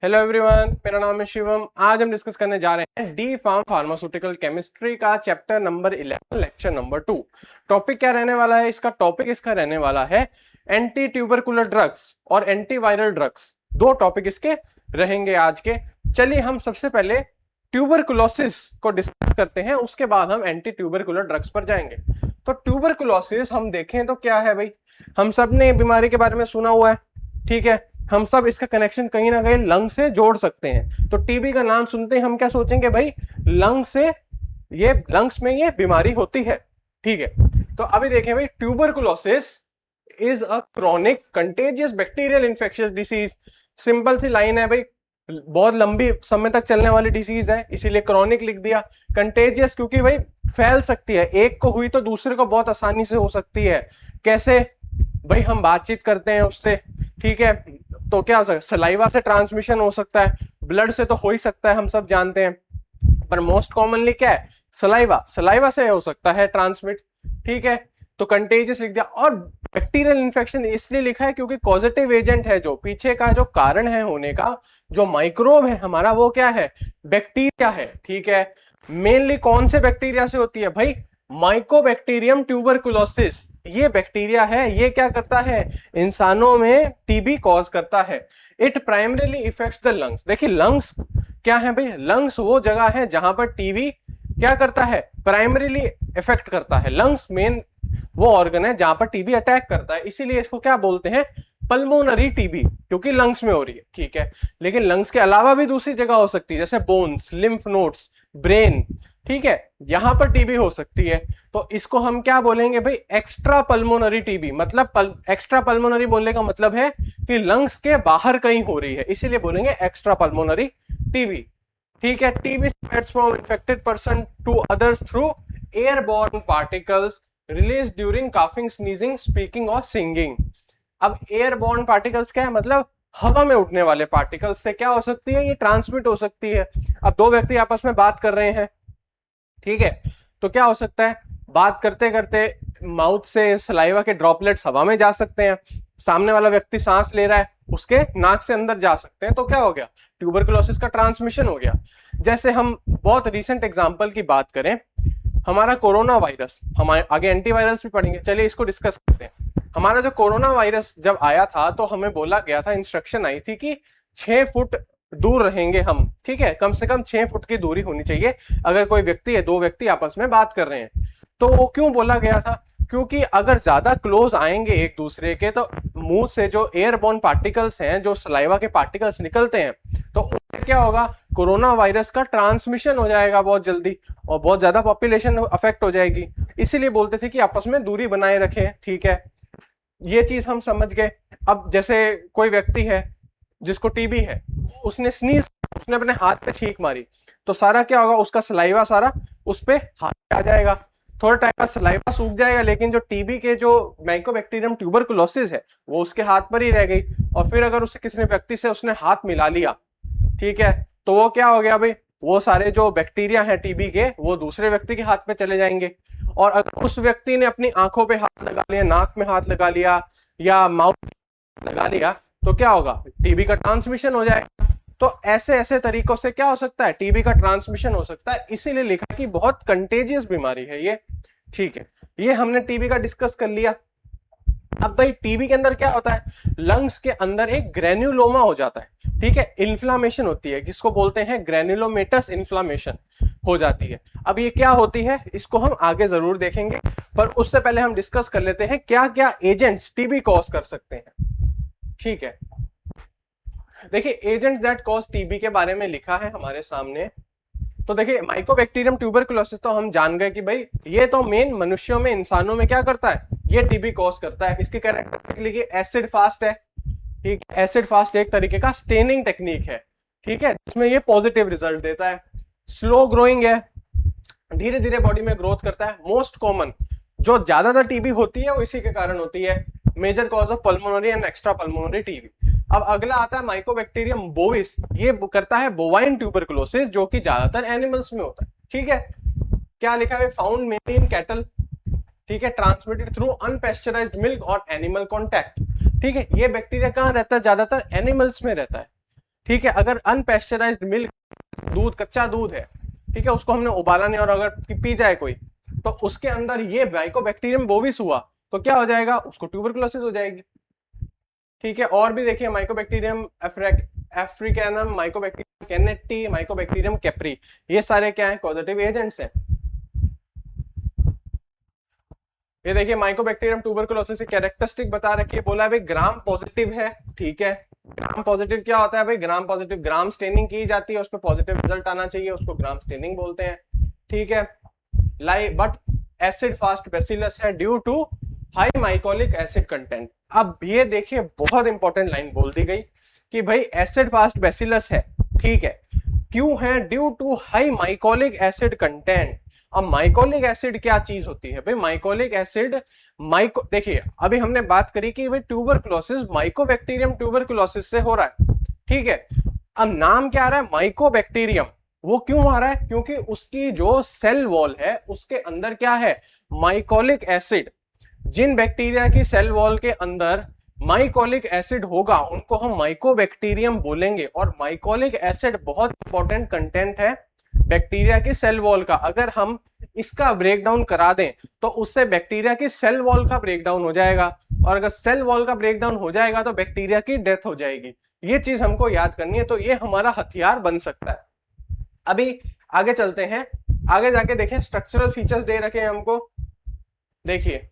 Hello everyone, मेरा नाम है शिवम। आज हम डिस्कस करने जा रहे हैं डी फार्म फार्मास्यूटिकल केमिस्ट्री का chapter number 11 lecture number 2। Topic क्या रहने वाला है? इसका रहने वाला है एंटी ट्यूबरकुलर ड्रग्स और एंटीवायरल ड्रग्स। दो टॉपिक इसके रहेंगे आज के। चलिए हम सबसे पहले ट्यूबरकुलोसिस को डिस्कस करते हैं, उसके बाद हम एंटी ट्यूबरकुलर ड्रग्स पर जाएंगे। तो ट्यूबरकुलोसिस हम देखें तो क्या है भाई? हम सब ने बीमारी के बारे में सुना हुआ है, ठीक है। हम सब इसका कनेक्शन कहीं ना कहीं लंग से जोड़ सकते हैं। तो टीबी का नाम सुनते ही हम क्या सोचेंगे भाई? लंग से, ये लंग्स में ये बीमारी होती है, ठीक है। तो अभी देखें भाई, tuberculosis is a chronic contagious bacterial infectious disease. Simple सी लाइन है भाई, बहुत लंबी समय तक चलने वाली डिसीज है, इसीलिए क्रॉनिक लिख दिया। कंटेजियस क्योंकि भाई फैल सकती है, एक को हुई तो दूसरे को बहुत आसानी से हो सकती है। कैसे भाई? हम बातचीत करते हैं उससे, ठीक है, तो क्या हो सकता है? सलाइवा से ट्रांसमिशन हो सकता है, ब्लड से तो हो ही सकता है, हम सब जानते हैं। पर मोस्ट कॉमनली क्या है? सलाइवा से हो सकता है ट्रांसमिट, ठीक है। तो कंटेजियस लिख दिया। और बैक्टीरियल इन्फेक्शन इसलिए लिखा है क्योंकि कॉजेटिव एजेंट है, जो पीछे का जो कारण है होने का, जो माइक्रोब है हमारा, वो क्या है? बैक्टीरिया है, ठीक है। मेनली कौन से बैक्टीरिया से होती है भाई? माइकोबैक्टीरियम ट्यूबरकुलोसिस, ये बैक्टीरिया है। ये क्या करता है? इंसानों में टीबी कॉज करता है। It primarily effects the lungs. देखिए लंग्स क्या है भाई? लंग्स वो जगह है जहां पर टीबी क्या करता है? प्राइमरीली इफेक्ट करता है। लंग्स मेन वो ऑर्गन है जहां पर टीबी अटैक करता है, इसीलिए इसको क्या बोलते हैं? पल्मोनरी टीबी, क्योंकि लंग्स में हो रही है, ठीक है। लेकिन लंग्स के अलावा भी दूसरी जगह हो सकती है, जैसे बोन्स, लिम्फ नोड्स, ब्रेन, ठीक है, यहां पर टीबी हो सकती है। तो इसको हम क्या बोलेंगे भाई? Extra pulmonary TB. मतलब एक्स्ट्रा पल्मोनरी बोलने का मतलब है कि लंग्स के बाहर कहीं हो रही है, इसीलिए बोलेंगे एक्स्ट्रा पल्मोनरी टीबी, ठीक है। TB spreads from infected person to others through airborne particles release during coughing, sneezing, speaking और सिंगिंग। अब एयरबॉर्न पार्टिकल्स क्या है? मतलब हवा में उठने वाले पार्टिकल्स से क्या हो सकती है? ये ट्रांसमिट हो सकती है। अब दो व्यक्ति आपस में बात कर रहे हैं, ठीक है, तो क्या हो सकता है? बात करते करते माउथ से सलाइवा के ड्रॉपलेट्स हवा में जा सकते हैं। सामने वाला व्यक्ति सांस ले रहा है, उसके नाक से अंदर जा सकते हैं। तो क्या हो गया? ट्यूबरकुलोसिस का ट्रांसमिशन हो गया। जैसे हम बहुत रिसेंट एग्जांपल की बात करें, हमारा कोरोना वायरस, हमारे आगे एंटीवायरल्स भी पढ़ेंगे, चलिए इसको डिस्कस करते हैं। हमारा जो कोरोना वायरस जब आया था तो हमें बोला गया था, इंस्ट्रक्शन आई थी कि 6 फुट दूर रहेंगे हम, ठीक है। कम से कम 6 फुट की दूरी होनी चाहिए अगर कोई व्यक्ति है, दो व्यक्ति आपस में बात कर रहे हैं। तो वो क्यों बोला गया था? क्योंकि अगर ज्यादा क्लोज आएंगे एक दूसरे के तो मुंह से जो एयरबॉर्न पार्टिकल्स हैं, जो सलाइवा के पार्टिकल्स निकलते हैं, तो उससे क्या होगा? कोरोना वायरस का ट्रांसमिशन हो जाएगा बहुत जल्दी, और बहुत ज्यादा पॉपुलेशन अफेक्ट हो जाएगी। इसीलिए बोलते थे कि आपस में दूरी बनाए रखें, ठीक है। ये चीज हम समझ गए। अब जैसे कोई व्यक्ति है जिसको टीबी है, उसने स्नीज, उसने अपने हाथ पे छींक मारी, तो सारा क्या होगा? उसका सलाइवा सारा उस पे हाथ पे आ जाएगा। थोड़ा टाइम बाद सलाइवा सूख जाएगा, लेकिन जो टीबी के जो माइकोबैक्टीरियम ट्यूबरकुलोसिस है वो उसके हाथ पर ही रह गई। और फिर अगर उससे किसी व्यक्ति से उसने हाथ मिला लिया, ठीक है, तो वो क्या हो गया भाई? वो सारे जो बैक्टीरिया हैं टीबी के, वो दूसरे व्यक्ति के हाथ पे चले जाएंगे। और अगर उस व्यक्ति ने अपनी आंखों पे हाथ लगा लिया, नाक में हाथ लगा लिया, या माउथ लगा लिया, तो क्या होगा? टीबी का ट्रांसमिशन हो जाएगा। तो ऐसे ऐसे तरीकों से क्या हो सकता है? टीबी का ट्रांसमिशन हो सकता है। इसीलिए लिखा कि बहुत कंटेजियस बीमारी है ये, ठीक है। ये हमने टीबी का डिस्कस कर लिया। अब भाई टीबी के अंदर क्या होता है? लंग्स के अंदर एक ग्रेन्युलोमा हो जाता है, ठीक है, इन्फ्लामेशन होती है, किसको बोलते हैं? ग्रेन्युलोमेटस इन्फ्लामेशन हो जाती है। अब ये क्या होती है इसको हम आगे जरूर देखेंगे, पर उससे पहले हम डिस्कस कर लेते हैं क्या क्या एजेंट्स टीबी कॉज कर सकते हैं, ठीक है। देखिए एजेंट्स दैट कॉज टीबी के बारे में लिखा है हमारे सामने। तो देखिए माइकोबैक्टीरियम ट्यूबरकुलोसिस तो हम जान गए कि भाई ये तो मेन मनुष्यों में, इंसानों में क्या करता है? ये टीबी कॉज करता है। इसके कैरेक्टरिस्टिक लिखिए, एसिड फास्ट है, ठीक है। एसिड फास्ट एक तरीके का स्टेनिंग टेक्निक है, ठीक है, जिसमें ये पॉजिटिव रिजल्ट देता है। स्लो ग्रोइंग है, धीरे धीरे बॉडी में ग्रोथ करता है। मोस्ट कॉमन जो ज्यादातर टीबी होती है वो इसी के कारण होती है। Major cause of pulmonary and extra pulmonary TB. अब अगला आता है माइकोबैक्टीरियम बोविस, ये करता है बोवाइन ट्यूबरकुलोसिस, जो कि ज्यादातर एनिमल्स में होता है, ठीक है। क्या लिखा है? फाउंड मेनली इन कैटल, ठीक है, ट्रांसमिटेड थ्रू अनपेस्चराइज्ड मिल्क और एनिमल कॉन्टैक्ट, ठीक है। ये बैक्टीरिया कहां रहता है? ज्यादातर एनिमल्स में रहता है, ठीक है, अगर अनपेस्चराइज्ड मिल्क, दूध, कच्चा दूध है, ठीक है, उसको हमने उबाला नहीं और अगर पी जाए कोई, तो उसके अंदर ये माइकोबैक्टीरियम बोविस हुआ तो क्या हो जाएगा, उसको ट्यूबरकुलोसिस हो जाएगी। ठीक है, और भी देखिए mycobacterium africanum, mycobacterium canetti, mycobacterium caprae, ये सारे क्या है, कॉजेटिव एजेंट्स हैं। ये देखिए माइकोबैक्टीरियम ट्यूबरकुलोसिस की कैरेक्टरिस्टिक बता रखी है, बोला है भाई ग्राम पॉजिटिव है। ठीक है, ग्राम पॉजिटिव क्या होता है भाई, ग्राम पॉजिटिव, ग्राम स्टेनिंग की जाती है, उस पर पॉजिटिव रिजल्ट आना चाहिए, उसको ग्राम स्टेनिंग बोलते हैं। ठीक है, बट एसिड फास्ट बेसिलस है due to high mycolic acid content. अब ये देखिए बहुत इंपॉर्टेंट लाइन बोल दी गई कि भाई एसिड फास्ट बेसिलस है, ठीक है, क्यों है, due to high mycolic acid content. अब माइकोलिक एसिड क्या चीज होती है भाई, माइकोलिक एसिड देखिए अभी हमने बात करी कि भाई ट्यूबरकुलोसिस माइकोबैक्टीरियम ट्यूबरकुलोसिस से हो रहा है। ठीक है, अब नाम क्या आ रहा है, माइकोबैक्टीरियम, वो क्यों आ रहा है, क्योंकि उसकी जो सेल वॉल है उसके अंदर क्या है, माइकोलिक एसिड। जिन बैक्टीरिया की सेल वॉल के अंदर माइकोलिक एसिड होगा उनको हम माइकोबैक्टीरियम बोलेंगे। और माइकोलिक एसिड बहुत इंपॉर्टेंट कंटेंट है बैक्टीरिया की सेल वॉल का। अगर हम इसका ब्रेकडाउन करा दें तो उससे बैक्टीरिया की सेल वॉल का ब्रेकडाउन हो जाएगा, और अगर सेल वॉल का ब्रेकडाउन हो जाएगा तो बैक्टीरिया की डेथ हो जाएगी। ये चीज हमको याद करनी है, तो ये हमारा हथियार बन सकता है। अभी आगे चलते हैं, आगे जाके देखें स्ट्रक्चरल फीचर्स दे रखे हैं हमको। देखिए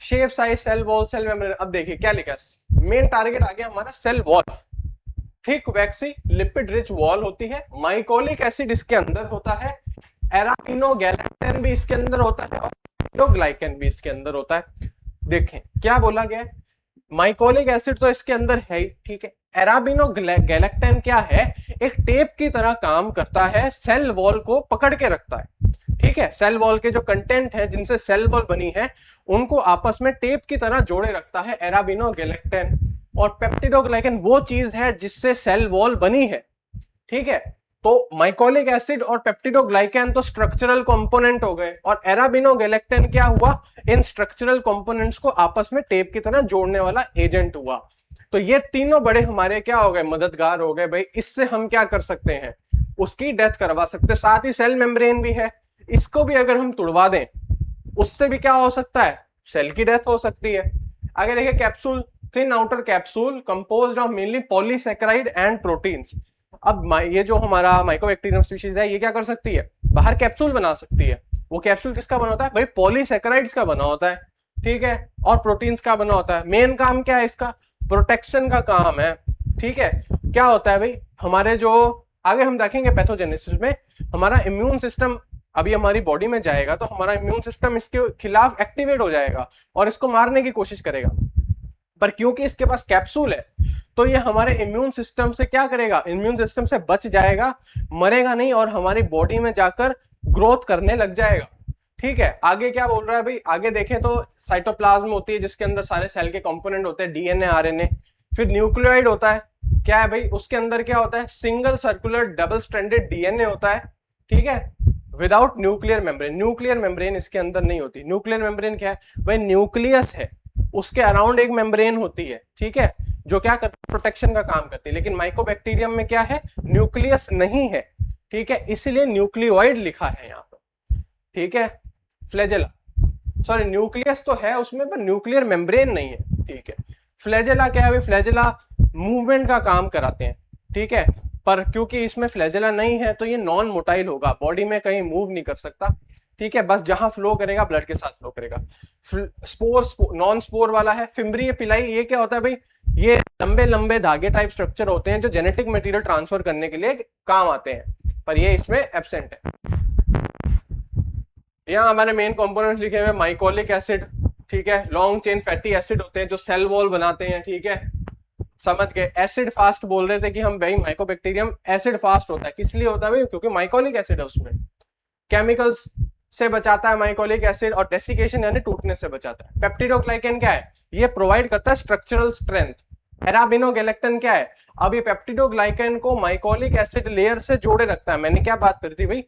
shape, size, cell wall, cell membrane. अब देखिए क्या लिखा है, मेन टारगेट आ गया हमारा सेल वॉल। थिक वैक्सी लिपिड रिच वॉल होती है, माइकोलिक एसिड इसके अंदर होता है, एराकिनोगैलेक्टन भी इसके अंदर होता है और ग्लाइकन भी इसके अंदर होता है। देखें क्या बोला गया है, माइकोलिक एसिड तो इसके अंदर है ही, ठीक है, एराबिनोगैलेक्टन क्या है, एक टेप की तरह काम करता है, सेल वॉल को पकड़ के रखता है। ठीक है, सेल वॉल के जो कंटेंट है जिनसे सेल वॉल बनी है उनको आपस में टेप की तरह जोड़े रखता है एराबिनोगैलेक्टन। और पेप्टिडोग्लाइकन वो चीज है जिससे सेल वॉल बनी है। ठीक है, तो माइकोलिक एसिड और पेप्टिडोग्लाइकन तो स्ट्रक्चरल कंपोनेंट हो गए, और एराबिनोगैलेक्टन क्या हुआ, इन स्ट्रक्चरल कंपोनेंट्स को आपस में टेप की तरह जोड़ने वाला एजेंट हुआ। तो ये तीनों बड़े हमारे क्या हो गए, मददगार हो गए भाई। इससे हम क्या कर सकते हैं, उसकी डेथ करवा सकते हैं। साथ ही सेल मेम्ब्रेन भी है, इसको भी अगर हम तोड़वा दें उससे भी क्या हो सकता है, सेल की डेथ हो सकती है। आगे देखिए capsule, thin outer capsule composed of mainly polysaccharide and proteins. अब ये जो हमारा माइकोबैक्टीरियम स्पीशीज है ये क्या कर सकती है, बाहर कैप्सूल बना सकती है। वो कैप्सूल किसका बना होता है भाई, पॉलीसैकेराइड्स का बना होता है। ठीक है, और प्रोटीन्स का बना होता है। मेन काम क्या है इसका, प्रोटेक्शन का काम है। ठीक है, क्या होता है भाई, हमारे जो आगे हम देखेंगे पैथोजेनेसिस में, हमारा इम्यून सिस्टम अभी हमारी बॉडी में जाएगा तो हमारा इम्यून सिस्टम इसके खिलाफ एक्टिवेट हो जाएगा और इसको मारने की कोशिश करेगा। पर क्योंकि इसके पास कैप्सूल है तो ये हमारे इम्यून सिस्टम से क्या करेगा, इम्यून सिस्टम से बच जाएगा, मरेगा नहीं और हमारी बॉडी में जाकर ग्रोथ करने लग जाएगा। ठीक है, आगे क्या बोल रहा है भाई, आगे देखें तो साइटोप्लाज्म होती है जिसके अंदर सारे सेल के कंपोनेंट होते हैं, डीएनए, आरएनए। फिर न्यूक्लियोइड होता है, क्या है भाई, उसके अंदर क्या होता है, single circular double stranded DNA होता है। ठीक है, without nuclear membrane, nuclear membrane इसके अंदर नहीं होती। न्यूक्लियर मेम्ब्रेन क्या है भाई, न्यूक्लियस है, उसके अराउंड एक मेम्ब्रेन होती है। ठीक है, जो क्या करती है, प्रोटेक्शन का काम करती है। लेकिन माइकोबैक्टीरियम में क्या है, न्यूक्लियस नहीं है। ठीक है, इसलिए न्यूक्लियोइड लिखा है यहाँ पर। ठीक है, फ्लैजेला, सॉरी न्यूक्लियस तो है उसमें पर न्यूक्लियर मेम्ब्रेन नहीं है। ठीक है, फ्लैजेला क्या है भाई, फ्लैजेला मूवमेंट का काम कराते हैं। ठीक है, पर क्योंकि इसमें फ्लैजेला नहीं है तो ये नॉन मोटाइल होगा, बॉडी में कहीं मूव नहीं कर सकता। ठीक है, बस जहां फ्लो करेगा ब्लड के साथ फ्लो करेगा। स्पोर नॉन स्पोर वाला है। फिम्ब्री पिलाई, ये क्या होता है भाई, ये लंबे लंबे धागे टाइप स्ट्रक्चर होते हैं जो जेनेटिक मटेरियल ट्रांसफर करने के लिए काम आते हैं, पर ये इसमें एब्सेंट है। यहाँ हमारे मेन कंपोनेंट्स लिखे हुए, माइकोलिक एसिड, ठीक है, लॉन्ग चेन फैटी एसिड होते हैं जो सेल वॉल बनाते हैं। ठीक है, समझ गए। एसिड फास्ट बोल रहे थे कि हम भाई माइकोबैक्टीरियम एसिड फास्ट होता है, किस लिए होता है भाई, क्योंकि माइकोलिक एसिड है उसमें। केमिकल्स से बचाता है माइकोलिक एसिड, और डेसिकेशन यानी टूटने से बचाता है। पेप्टिडोग्लाइकन क्या है, ये प्रोवाइड करता है स्ट्रक्चरल स्ट्रेंथ। एराबिनोगैलेक्टन क्या है, अब ये पेप्टिडोग्लाइकन को माइकोलिक एसिड लेयर से जोड़े रखता है। मैंने क्या बात करी थी भाई,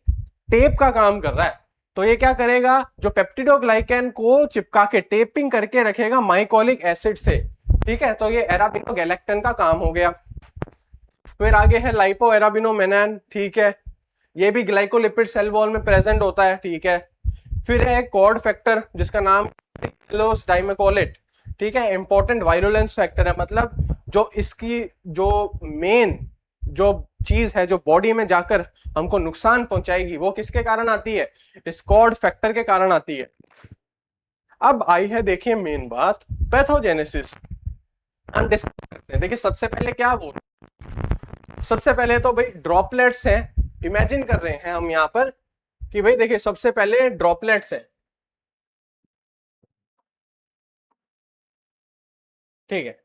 टेप का काम कर रहा है। तो ये क्या करेगा, जो पेप्टिडोग्लाइकन को चिपका के टेपिंग करके रखेगा माइकोलिक एसिड से। ठीक है, तो ये एराबिनोगैलेक्टन का काम हो गया। फिर आगे है लाइपोएराबिनोमेनैन, ठीक है, ये भी ग्लाइकोलिपिड सेल वॉल में प्रेजेंट होता है, ठीक है। फिर है कॉर्ड फैक्टर जिसका नाम डाइमेकोलेट, ठीक है, इंपॉर्टेंट वायरुलेंस फैक्टर है, मतलब जो इसकी जो मेन जो चीज है जो बॉडी में जाकर हमको नुकसान पहुंचाएगी वो किसके कारण आती है, इस कॉर्ड फैक्टर के कारण आती है। अब आई है देखिए मेन बात, पैथोजेनेसिस। हम डिस्कस करते हैं। देखिए सबसे पहले क्या बोल, सबसे पहले तो भाई ड्रॉपलेट्स हैं, इमेजिन कर रहे हैं हम यहां पर कि भाई देखिए सबसे पहले ड्रॉपलेट्स हैं, ठीक है।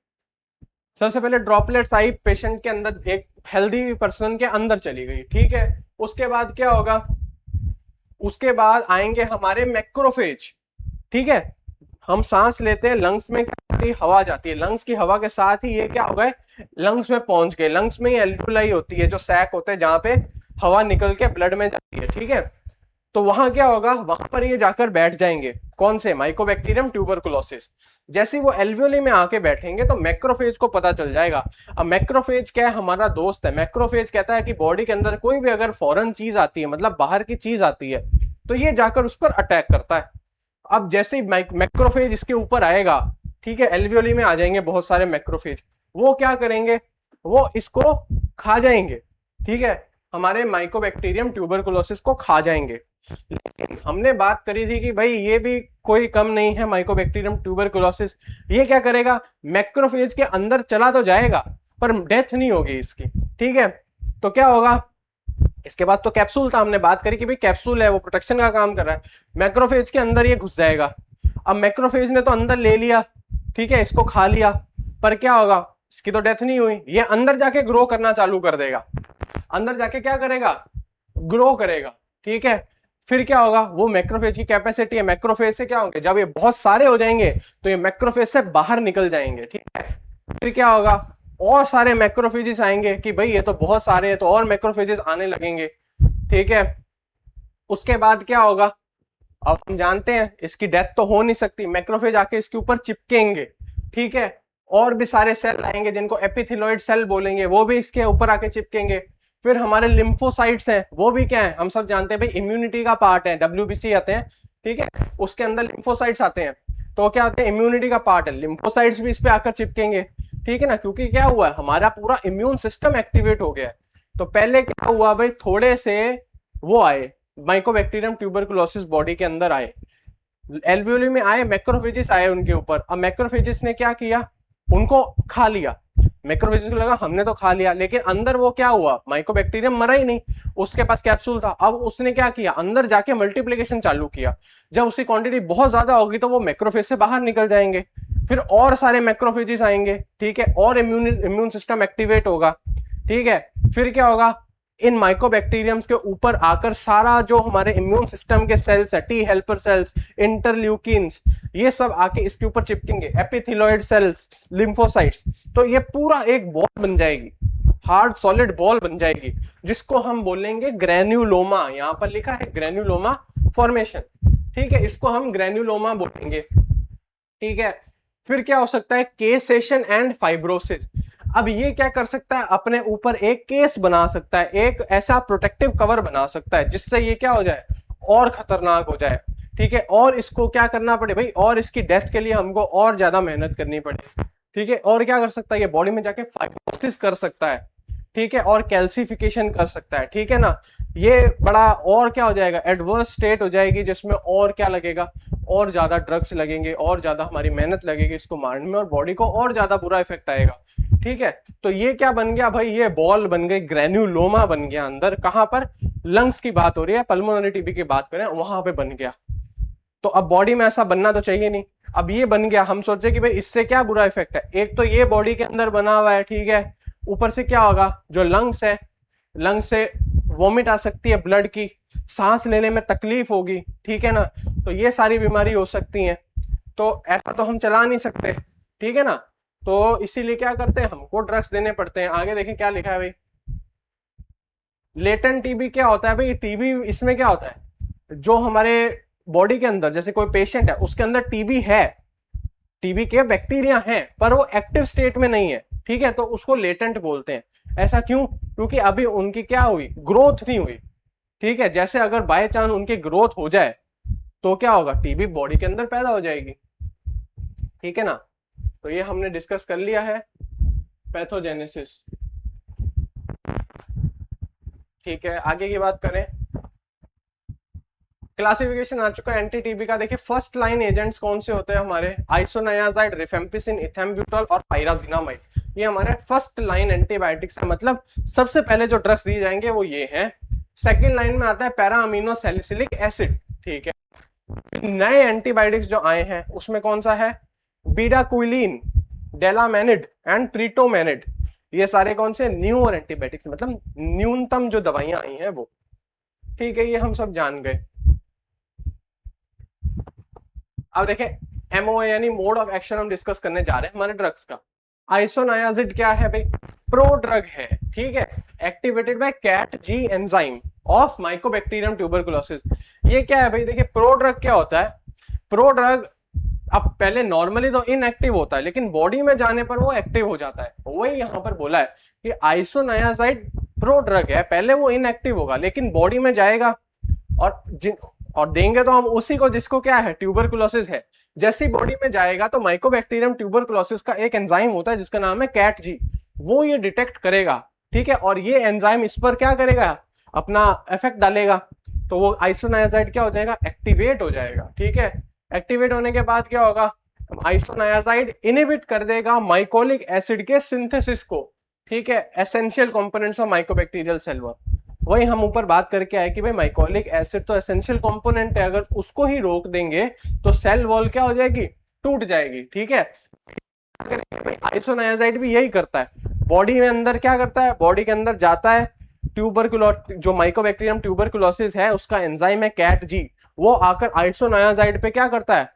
सबसे पहले ड्रॉपलेट्स आई पेशेंट के अंदर, एक हेल्दी पर्सन के अंदर चली गई, ठीक है। उसके बाद क्या होगा, उसके बाद आएंगे हमारे मैक्रोफेज, ठीक है। हम सांस लेते हैं, लंग्स में हवा जाती है, लंग्स की हवा के साथ ही ये क्या हो गए, लंग्स में पहुंच गए। लंग्स में ही एल्वियोलाई होती है, जो सैक होते हैं जहां पे हवा निकल के ब्लड में जाती है, ठीक है। तो वहां क्या होगा, वहां पर ये जाकर बैठ जाएंगे, कौन से, माइकोबैक्टीरियम ट्यूबरकुलोसिस। जैसे वो एल्वियोली में आके बैठेंगे तो मैक्रोफेज को पता चल जाएगा। अब मैक्रोफेज क्या है, हमारा दोस्त है। मैक्रोफेज कहता है कि बॉडी के अंदर कोई भी अगर फॉरेन चीज आती है, मतलब बाहर की चीज आती है, तो ये जाकर उस पर अटैक करता है। अब जैसे ही मैक्रोफेज इसके ऊपर आएगा, ठीक है, एल्वियोली में आ जाएंगे बहुत सारे मैक्रोफेज, वो क्या करेंगे, वो इसको खा जाएंगे, ठीक है, हमारे माइकोबैक्टीरियम ट्यूबरकुलोसिस को खा जाएंगे। लेकिन हमने बात करी थी कि भाई ये भी कोई कम नहीं है, माइकोबैक्टीरियम ट्यूबरकुलोसिस, ये क्या करेगा, मैक्रोफेज के अंदर चला तो जाएगा पर डेथ नहीं होगी इसकी, ठीक है। तो क्या होगा, इसके बाद तो कैप्सूल था, हमने बात करी कि भाई कैप्सूल है, वो प्रोटेक्शन का काम कर रहा है। मैक्रोफेज के अंदर ये घुस जाएगा। अब मैक्रोफेज ने तो अंदर ले लिया, ठीक है, इसको खा लिया, पर क्या होगा, इसकी तो डेथ नहीं हुई, ये अंदर जाके ग्रो करना चालू कर देगा। अंदर जाके क्या करेगा, ग्रो करेगा, ठीक है। फिर क्या होगा, वो मैक्रोफेज की कैपेसिटी है, मैक्रोफेज से क्या होंगे, जब ये बहुत सारे हो जाएंगे तो ये मैक्रोफेज से बाहर निकल जाएंगे, ठीक है। फिर क्या होगा, और सारे मैक्रोफेजेस आएंगे कि भाई ये तो बहुत सारे हैं, तो और मैक्रोफेजेस आने लगेंगे, ठीक है। उसके बाद क्या होगा, अब हम जानते हैं इसकी डेथ तो हो नहीं सकती, मैक्रोफेज आके इसके ऊपर चिपकेंगे, ठीक है। और भी सारे सेल आएंगे जिनको एपिथेलॉइड सेल बोलेंगे, वो भी इसके ऊपर आके चिपकेंगे। फिर हमारे लिम्फोसाइट्स हैं, वो भी क्या है, हम सब जानते हैं भाई इम्यूनिटी का पार्ट है, WBC आते हैं, ठीक है, उसके अंदर लिम्फोसाइट्स आते हैं, तो क्या होते हैं, इम्यूनिटी का पार्ट है, लिम्फोसाइट्स भी इस पे आकर चिपकेंगे, ठीक है ना, क्योंकि क्या हुआ है, हमारा पूरा इम्यून सिस्टम एक्टिवेट हो गया है। तो पहले क्या हुआ भाई, थोड़े से वो आए माइकोबैक्टीरियम ट्यूबरकुलोसिस बॉडी के अंदर आए, एल्वियोली में आए, मैक्रोफेजेस आए उनके ऊपर। अब मैक्रोफेजेस ने क्या किया, उनको खा लिया। मैक्रोफेजेस को लगा हमने तो खा लिया, लेकिन अंदर वो क्या हुआ, माइकोबैक्टीरियम मरा ही नहीं, उसके पास कैप्सूल था। अब उसने क्या किया, अंदर जाके मल्टीप्लिकेशन चालू किया। जब उसकी क्वांटिटी बहुत ज्यादा होगी तो वो मैक्रोफेज से बाहर निकल जाएंगे, फिर और सारे मैक्रोफेजेस आएंगे, ठीक है, और इम्यून सिस्टम एक्टिवेट होगा, ठीक है। फिर क्या होगा, इन माइकोबैक्टीरियम्स के ऊपर आकर सारा जो हमारे इम्यून सिस्टम के सेल्स है, टी हेल्पर सेल्स, इंटरल्यूकिन्स, ये सब आके इसके ऊपर चिपकेंगे, एपिथेलॉइड सेल्स, लिम्फोसाइट्स, तो ये पूरा एक बॉल बन जाएगी, हार्ड सॉलिड बॉल बन जाएगी, जिसको हम बोलेंगे ग्रेन्युलोमा। यहां पर लिखा है ग्रेन्युलोमा फॉर्मेशन, ठीक है, इसको हम ग्रेन्युलोमा बोलेंगे, ठीक है। फिर क्या हो सकता है, केसेशन एंड फाइब्रोसिस। अब ये क्या कर सकता है, अपने ऊपर एक केस बना सकता है, एक ऐसा प्रोटेक्टिव कवर बना सकता है जिससे ये क्या हो जाए, और खतरनाक हो जाए, ठीक है। और इसको क्या करना पड़े भाई, और इसकी डेथ के लिए हमको और ज्यादा मेहनत करनी पड़े, ठीक है। और क्या कर सकता है, ये बॉडी में जाके फाइब्रोसिस कर सकता है, ठीक है, और कैल्सिफिकेशन कर सकता है, ठीक है ना। ये बड़ा और क्या हो जाएगा, एडवर्स स्टेट हो जाएगी, जिसमें और क्या लगेगा, और ज्यादा ड्रग्स लगेंगे, और ज्यादा हमारी मेहनत लगेगी इसको मारने में, और बॉडी को और ज्यादा बुरा इफेक्ट आएगा, ठीक है। तो ये क्या बन गया भाई, ये बॉल बन गई, ग्रेन्युलोमा बन गया अंदर, कहां पर, लंग्स की बात हो रही है, पल्मोनरी टीबी की बात करें वहां पे बन गया। तो अब बॉडी में ऐसा बनना तो चाहिए नहीं, अब ये बन गया, हम सोचे कि भाई इससे क्या बुरा इफेक्ट है, एक तो ये बॉडी के अंदर बना हुआ है, ठीक है, ऊपर से क्या होगा, जो लंग्स है, लंग्स से वॉमिट आ सकती है ब्लड की, सांस लेने में तकलीफ होगी, ठीक है ना, तो ये सारी बीमारी हो सकती है। तो ऐसा तो हम चला नहीं सकते, ठीक है ना, तो इसीलिए क्या करते हैं, हमको ड्रग्स देने पड़ते हैं। आगे देखें क्या लिखा है भाई, लेटेंट टीबी क्या होता है भाई, टीबी इसमें क्या होता है, जो हमारे बॉडी के अंदर, जैसे कोई पेशेंट है उसके अंदर टीबी है, टीबी के बैक्टीरिया हैं, पर वो एक्टिव स्टेट में नहीं है, ठीक है, तो उसको लेटेंट बोलते हैं। ऐसा क्यों? क्योंकि अभी उनकी क्या हुई, ग्रोथ नहीं हुई। ठीक है, जैसे अगर बाय चांस उनकी ग्रोथ हो जाए तो क्या होगा, टीबी बॉडी के अंदर पैदा हो जाएगी। ठीक है ना, तो ये हमने डिस्कस कर लिया है पैथोजेनेसिस। ठीक है, आगे की बात करें, क्लासिफिकेशन आ चुका है एंटी टीबी का। देखिए फर्स्ट लाइन एजेंट्स कौन से होते हैं हमारे, आइसोनियाजाइड, रिफेम्पिसिन, इथेम्ब्यूटॉल और पायराजिनामाइड, ये हमारे फर्स्ट लाइन एंटीबायोटिक्स है, मतलब सबसे पहले जो ड्रग्स दिए जाएंगे वो ये हैं। सेकंड लाइन में आता है पैरा अमीनो सैलिसिलिक एसिड। ठीक है, नए एंटीबायोटिक्स जो आए हैं उसमें कौन सा है, बीडाक्विलिन, डेलामेनिड एंड ट्रीटोमेनिड, ये सारे कौन से न्यू और एंटीबायोटिक्स, मतलब न्यूनतम जो दवाइयां आई हैं वो। ठीक है, ये हम सब जान गए। अब देखें एमओए यानी मोड ऑफ एक्शन हम डिस्कस करने जा रहे हैं हमारे ड्रग्स का। आइसोनायाजिड क्या है भाई, प्रो ड्रग है। ठीक है, activated by kat G enzyme of mycobacterium tuberculosis. ये क्या है भाई, देखिए प्रो ड्रग क्या होता है, प्रो ड्रग अब पहले नॉर्मली तो इनएक्टिव होता है लेकिन बॉडी में जाने पर वो एक्टिव हो जाता है। वही यहां पर बोला है कि आइसोनायाजाइड प्रो ड्रग है, पहले वो इनएक्टिव होगा लेकिन बॉडी में जाएगा और देंगे तो हम उसी को जिसको क्या है, ट्यूबरकुलोसिस है। जैसी बॉडी में जाएगा तो माइकोबैक्टीरियम ट्यूबरकुलोसिस का एक एंजाइम होता है जिसका नाम है कैट जी, वो ये डिटेक्ट करेगा। ठीक है, और ये एंजाइम इस पर क्या करेगा, अपना इफेक्ट डालेगा, तो वो आइसोनायाजाइड क्या हो जाएगा, एक्टिवेट हो जाएगा। ठीक है, एक्टिवेट होने के बाद क्या होगा, आइसोनायाजाइड इनहिबिट कर देगा माइकोलिक एसिड के सिंथेसिस को। ठीक है, essential components of mycobacterial cell wall. वही हम ऊपर बात करके आए कि भाई माइकोलिक एसिड तो एसेंशियल कंपोनेंट है, अगर उसको ही रोक देंगे तो सेल वॉल क्या हो जाएगी, टूट जाएगी। ठीक है, आइसोनायाजाइड भी यही करता है, बॉडी में अंदर क्या करता है, बॉडी के अंदर जाता है, जो माइकोबैक्टीरियम ट्यूबरकुलोसिस है उसका एंजाइम है कैट जी, वो आकर आइसोनायाजाइड पे क्या करता है,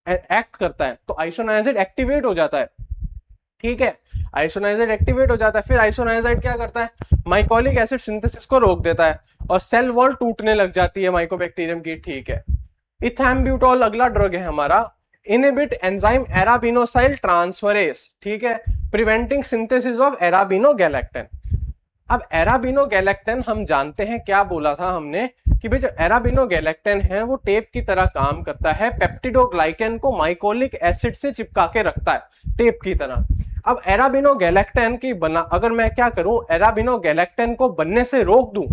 एक्ट करता है, तो आइसोनायाजाइड एक्टिवेट हो जाता है। ठीक है, आइसोनायाजाइड एक्टिवेट हो जाता है, फिर आइसोनायाजाइड क्या करता है, माइकोलिक एसिड सिंथेसिस को रोक देता है और सेल वॉल टूटने लग जाती है माइकोबैक्टीरियम की। ठीक है, इथैम्ब्यूटॉल अगला ड्रग है हमारा, इनहिबिट एंजाइम एराबिनोसाइल ट्रांसफरेज। ठीक है, प्रिवेंटिंग सिंथेसिस ऑफ एराबिनोगैलेक्टन। अब एराबिनोगैलेक्टन हम जानते हैं, क्या बोला था हमने कि भाई जो एराबिनोगैलेक्टन है वो टेप की तरह काम करता है, पेप्टिडोग्लाइकन को माइकोलिक एसिड से चिपका के रखता है टेप की तरह। अब एराबिनोगैलेक्टन की बना, अगर मैं क्या करूं, एराबिनोगैलेक्टन को बनने से रोक दूं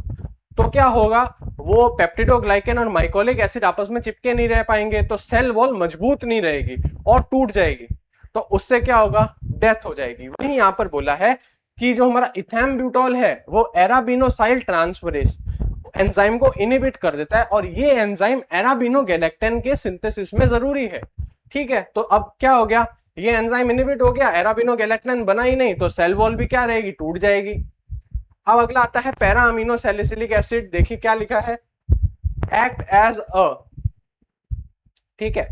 तो क्या होगा, वो पेप्टिडोग्लाइकन और माइकोलिक एसिड आपस में चिपके नहीं रह पाएंगे, तो सेल वॉल मजबूत नहीं रहेगी और टूट जाएगी, तो उससे क्या होगा, डेथ हो जाएगी। वही यहां पर बोला है कि जो हमारा इथैम्ब्यूटॉल है वो एराबिनोसाइल ट्रांसफरेज एंजाइम को इनहिबिट कर देता है और ये एंजाइम एराबिनोगैलेक्टन के सिंथेसिस में जरूरी है। ठीक है, तो अब क्या हो गया, ये एंजाइम इनहिबिट हो गया, एराबिनोगैलेक्टन बना ही नहीं, तो सेल वॉल भी क्या रहेगी, टूट जाएगी। अब अगला आता है पैरा अमीनो सैलिसिलिक एसिड। देखिए क्या लिखा है, एक्ट एज अ, ठीक है,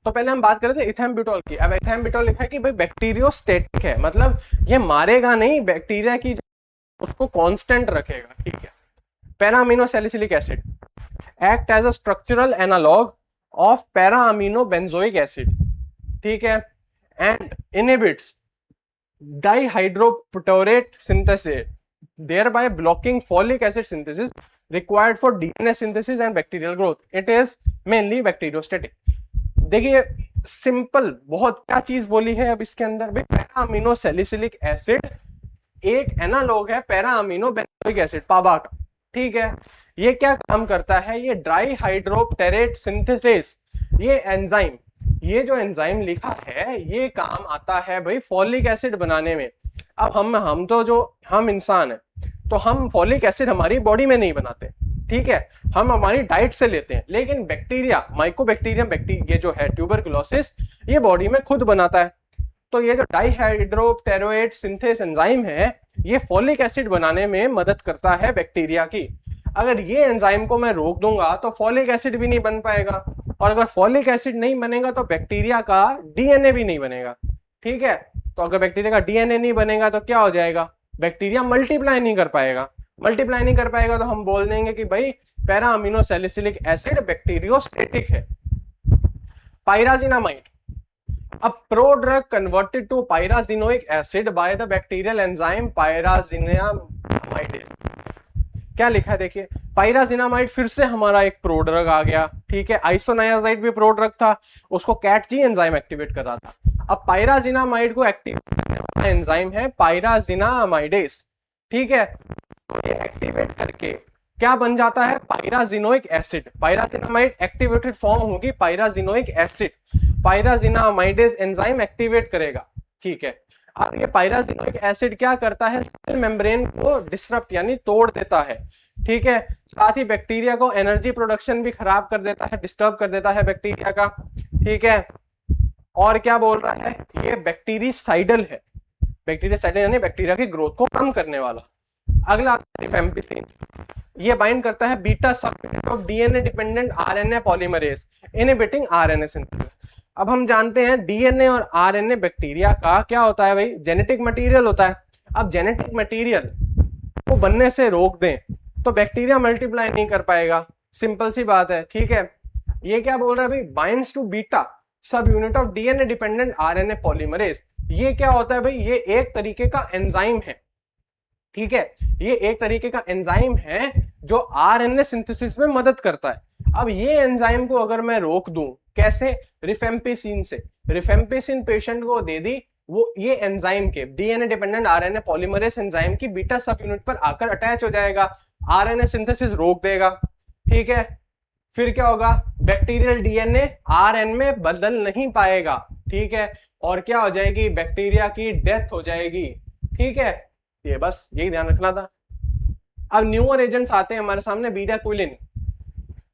तो पहले हम बात कर रहे थे इथैम्ब्यूटॉल की। अब इथैम्ब्यूटॉल लिखा है कि भाई बैक्टीरियोस्टेटिक है, मतलब ये मारेगा नहीं बैक्टीरिया की, उसको कांस्टेंट रखेगा। ठीक है, para amino salicylic acid act as a structural analog of para amino benzoic acid. ठीक है, and inhibits dihydropteroate synthesis, thereby blocking folic acid synthesis required for DNA synthesis and bacterial growth. It is mainly bacteriostatic. देखिए simple बहुत क्या चीज बोली है अब इसके अंदर, भाई पैरा अमीनो सैलिसिलिक एसिड एक एनालॉग है पैरा अमीनो बेंजोइक एसिड पाबा का। ठीक है, ये क्या काम करता है, ये ड्राई हाइड्रोप्टेरेट सिंथेसिस, ये एंजाइम, ये जो एंजाइम लिखा है ये काम आता है भाई फॉलिक एसिड बनाने में। अब हम तो जो हम इंसान है तो हम फॉलिक एसिड हमारी बॉडी में नहीं बनाते। ठीक है, हम हमारी डाइट से लेते हैं, लेकिन बैक्टीरिया, माइकोबैक्टीरियम ये जो है ट्यूबरकुलोसिस, ये बॉडी में खुद बनाता है। तो ये जो डाइहाइड्रोप्टेरोएट सिंथेस एंजाइम है ये फॉलिक एसिड बनाने में मदद करता है बैक्टीरिया की। अगर ये एंजाइम को मैं रोक दूंगा तो फॉलिक एसिड भी नहीं बन पाएगा, और अगर फॉलिक एसिड नहीं बनेगा तो बैक्टीरिया का डीएनए भी नहीं बनेगा। ठीक है, तो अगर बैक्टीरिया का डीएनए नहीं बनेगा तो क्या हो जाएगा, बैक्टीरिया मल्टीप्लाई नहीं कर पाएगा। मल्टीप्लाई नहीं कर पाएगा तो हम बोल देंगे कि भाई para amino salicylic acid bacteriostatic है। Pyrazinamide, A prodrug converted to pyrazinoic acid by the bacterial enzyme pyrazinamidase। क्या लिखा है देखिए, पायराजिनामाइड फिर से हमारा एक प्रोड्रग आ गया, ठीक है। आइसोनायाजाइड भी प्रोड्रग था, उसको कैट जी एंजाइम एक्टिवेट कर रहा था। अब पायराजिनामाइड को एक्टिवेट करने वाला एंजाइम है पायराजिनामाइडेस, ठीक है। तो ये एक्टिवेट करके क्या बन जाता है, पायराजिनोइक एसिड। पायराजिनामाइड एक्टिवेटेड फॉर्म होगी पायराजिनोइक एसिड, पायराजिनामाइडेस एंजाइम एक्टिवेट करेगा, ठीक है। अब ये पायराजिनोइक एसिड क्या करता है, सेल मेम्ब्रेन को डिसरप्ट यानी तोड़ देता है, ठीक है। साथ ही बैक्टीरिया को एनर्जी प्रोडक्शन भी खराब कर देता है, डिस्टर्ब कर देता है बैक्टीरिया का, ठीक है। और क्या बोल रहा है, ये बैक्टीरिसाइडल है। बैक्टीरियासाइडल यानी बैक्टीरिया की ग्रोथ को कम करने वाला। अगला रिफेम्पिसिन, ये बाइंड करता है beta subunit of DNA dependent RNA polymerase inhibiting RNA synthesis. अब हम जानते हैं डीएनए और आरएनए बैक्टीरिया का क्या होता है भाई, जेनेटिक मटेरियल होता है। अब जेनेटिक मटेरियल को बनने से रोक दें तो बैक्टीरिया मल्टीप्लाई नहीं कर पाएगा, सिंपल सी बात है, ठीक है। ये क्या बोल रहा है भाई, binds to beta subunit of DNA dependent RNA polymerase. ये क्या होता है भाई, ये एक तरीके का एंजाइम है, ठीक है। ये एक तरीके का एंजाइम है जो आरएनए सिंथेसिस में मदद करता है। अब ये एंजाइम को अगर मैं रोक दूं, कैसे, रिफेम्पिसिन से। रिफेम्पिसिन पेशेंट को दे दी, वो ये एंजाइम के DNA dependent RNA polymerase enzyme की बीटा सब यूनिट पर आकर अटैच हो जाएगा, आरएनए सिंथेसिस रोक देगा, ठीक है। फिर क्या होगा, बैक्टीरियल डीएनए आरएन में बदल नहीं पाएगा, ठीक है। और क्या हो जाएगी, बैक्टीरिया की डेथ हो जाएगी, ठीक है। ये बस यही ध्यान रखना था। अब न्यूअर एजेंट्स आते हैं हमारे सामने, बीटाक्विलिन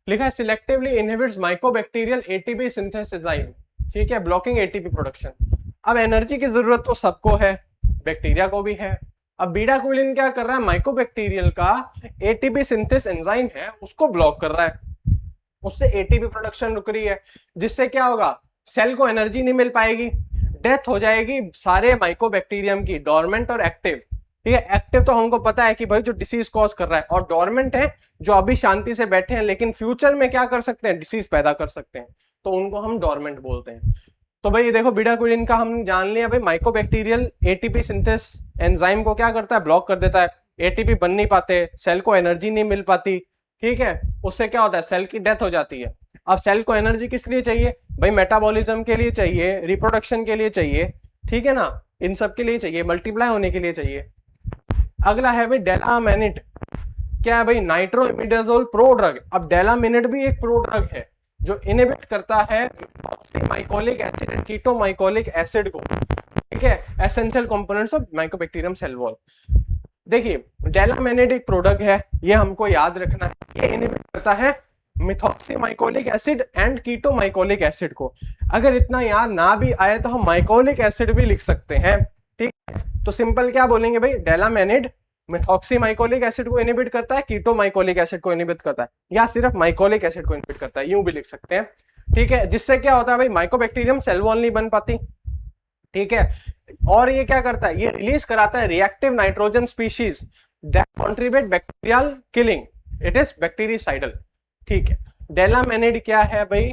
लिखा है selectively inhibits mycobacterial ATP synthesis enzyme, ठीक है, ब्लॉकिंग एटीपी प्रोडक्शन। अब एनर्जी की जरूरत तो सबको है, बैक्टीरिया को भी है। अब बीटाक्विलिन क्या कर रहा है, माइकोबैक्टीरियल का एटीपी सिंथेसिस एंजाइम है उसको ब्लॉक कर रहा है, उससे एटीपी प्रोडक्शन रुक रही है, जिससे क्या होगा, सेल को एनर्जी नहीं मिल पाएगी, डेथ हो जाएगी सारे माइकोबैक्टीरियम की, डोरमेंट और एक्टिव, ठीक है। एक्टिव तो हमको पता है कि भाई जो डिसीज कॉज कर रहा है, और डोरमेंट है जो अभी शांति से बैठे हैं लेकिन फ्यूचर में क्या कर सकते हैं, डिसीज पैदा कर सकते हैं, तो उनको हम डोरमेंट बोलते हैं। तो भाई देखो बीटाक्विलिन का हम जान लिया भाई, माइकोबैक्टीरियल एटीपी सिंथेसिस एंजाइम को क्या करता है, ब्लॉक कर देता है, एटीपी बन नहीं पाते, सेल को एनर्जी नहीं मिल पाती, ठीक है। उससे क्या होता है, सेल की डेथ हो जाती है। अब सेल को एनर्जी किस लिए चाहिए भाई, मेटाबॉलिज्म के लिए चाहिए, रिप्रोडक्शन के लिए चाहिए, ठीक है ना, इन सब के लिए चाहिए, मल्टीप्लाई होने के लिए चाहिए। अगला है भाई डेलामिनेट, क्या है भाई, नाइट्रोइमिडाजोल प्रोड्रग। अब डेलामिनेट भी एक प्रोड्रग है जो इनहिबिट करता है mycolic acid and ketomycolic acid को, ठीक है, essential components of mycobacterium cell wall. देखिए डेलामिनेट एक प्रोडक्ट है, ये हमको याद रखना है, ये इनहिबिट करता है मिथॉक्सीमाइकोलिक एसिड एंड कीटोमाइकोलिक एसिड को। अगर इतना याद ना भी आए तो हम माइकोलिक एसिड भी लिख सकते हैं, ठीक है। तो सिंपल क्या बोलेंगे भाई, डेलामिनेट मिथॉक्सीमाइकोलिक एसिड को इनहिबिट करता है, कीटोमाइकोलिक एसिड को इनहिबिट करता है, या सिर्फ माइकोलिक एसिड को इनहिबिट करता है, यूं भी लिख सकते हैं, ठीक है। जिससे क्या होता है भाई, माइकोबैक्टीरियम सेल वॉल नहीं बन पाती, ठीक है। और ये क्या करता है, ये रिलीज कराता है reactive nitrogen species that contribute bacterial killing, it is bactericidal, ठीक है। डेलामिनेट क्या है भाई,